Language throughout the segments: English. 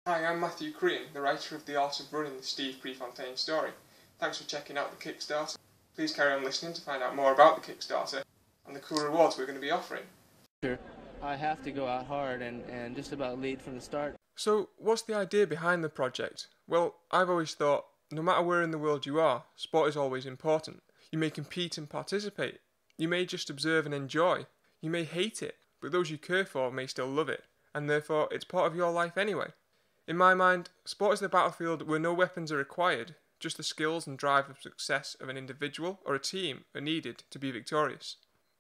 Hi, I'm Matthew Crean, the writer of The Art of Running, the Steve Prefontaine Story. Thanks for checking out the Kickstarter. Please carry on listening to find out more about the Kickstarter and the cool rewards we're going to be offering. I have to go out hard and just about lead from the start. So, what's the idea behind the project? Well, I've always thought, no matter where in the world you are, sport is always important. You may compete and participate. You may just observe and enjoy. You may hate it, but those you care for may still love it, and therefore it's part of your life anyway. In my mind, sport is the battlefield where no weapons are required, just the skills and drive of success of an individual or a team are needed to be victorious.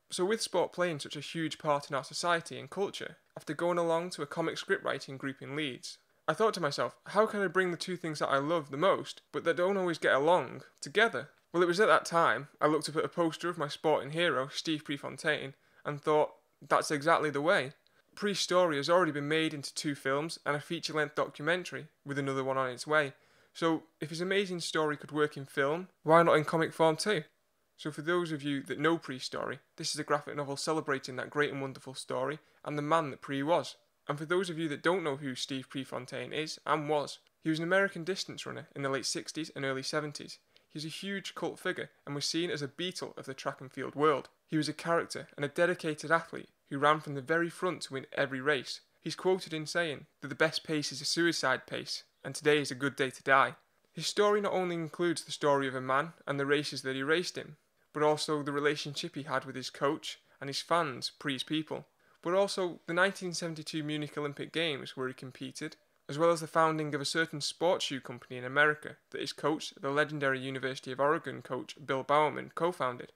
So with sport playing such a huge part in our society and culture, after going along to a comic script writing group in Leeds, I thought to myself, how can I bring the two things that I love the most, but that don't always get along, together? Well, it was at that time I looked up at a poster of my sporting hero, Steve Prefontaine, and thought, that's exactly the way. Pre's story has already been made into 2 films and a feature-length documentary, with another one on its way. So, if his amazing story could work in film, why not in comic form too? So for those of you that know Pre's story, this is a graphic novel celebrating that great and wonderful story and the man that Pre was. And for those of you that don't know who Steve Prefontaine is and was, he was an American distance runner in the late 60s and early 70s. He was a huge cult figure and was seen as a Beatle of the track and field world. He was a character and a dedicated athlete who ran from the very front to win every race. He's quoted in saying that the best pace is a suicide pace, and today is a good day to die. His story not only includes the story of a man and the races that he raced in, but also the relationship he had with his coach and his fans, Pre's people, but also the 1972 Munich Olympic Games where he competed, as well as the founding of a certain sports shoe company in America that his coach, the legendary University of Oregon coach Bill Bowerman, co-founded.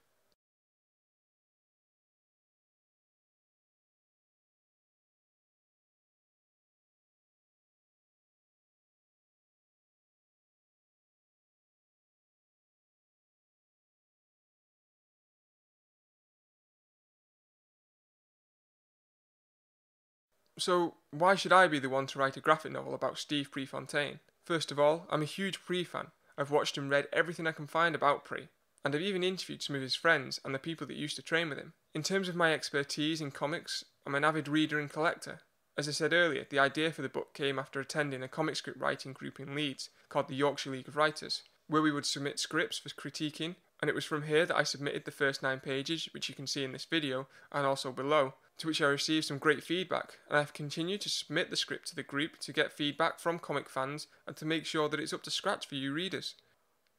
So, why should I be the one to write a graphic novel about Steve Prefontaine? First of all, I'm a huge Pre fan. I've watched and read everything I can find about Pre, and I've even interviewed some of his friends and the people that used to train with him. In terms of my expertise in comics, I'm an avid reader and collector. As I said earlier, the idea for the book came after attending a comic script writing group in Leeds called the Yorkshire League of Writers, where we would submit scripts for critiquing, and it was from here that I submitted the first 9 pages, which you can see in this video, and also below, to which I received some great feedback, and I've continued to submit the script to the group to get feedback from comic fans and to make sure that it's up to scratch for you readers.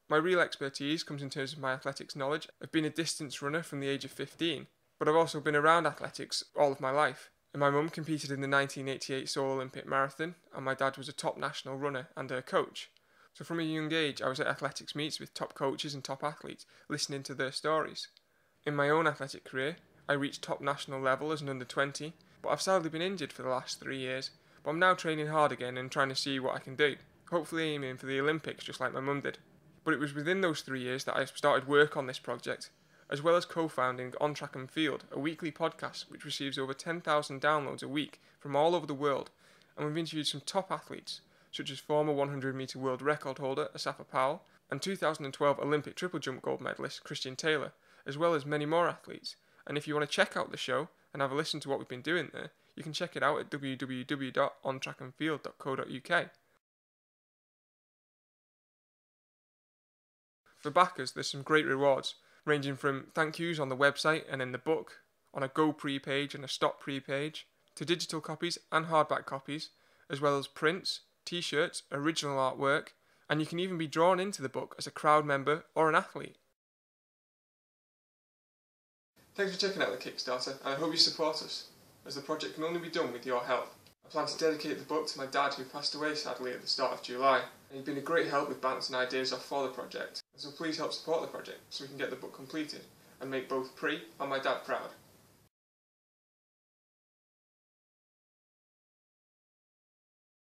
My real expertise comes in terms of my athletics knowledge. I've been a distance runner from the age of 15, but I've also been around athletics all of my life. And my mum competed in the 1988 Seoul Olympic Marathon, and my dad was a top national runner and her coach. So from a young age, I was at athletics meets with top coaches and top athletes, listening to their stories. In my own athletic career, I reached top national level as an under-20, but I've sadly been injured for the last 3 years, but I'm now training hard again and trying to see what I can do, hopefully aiming for the Olympics just like my mum did. But it was within those 3 years that I started work on this project, as well as co-founding On Track and Field, a weekly podcast which receives over 10,000 downloads a week from all over the world, and we've interviewed some top athletes, such as former 100-metre world record holder Asafa Powell, and 2012 Olympic triple jump gold medalist Christian Taylor, as well as many more athletes. And if you want to check out the show and have a listen to what we've been doing there, you can check it out at www.ontrackandfield.co.uk. For backers, there's some great rewards, ranging from thank yous on the website and in the book, on a Go Pre page and a Stop Pre page, to digital copies and hardback copies, as well as prints, t-shirts, original artwork, and you can even be drawn into the book as a crowd member or an athlete. Thanks for checking out the Kickstarter, and I hope you support us, as the project can only be done with your help. I plan to dedicate the book to my dad, who passed away sadly at the start of July, and he's been a great help with bouncing ideas off for the project, so please help support the project so we can get the book completed and make both Pre and my dad proud.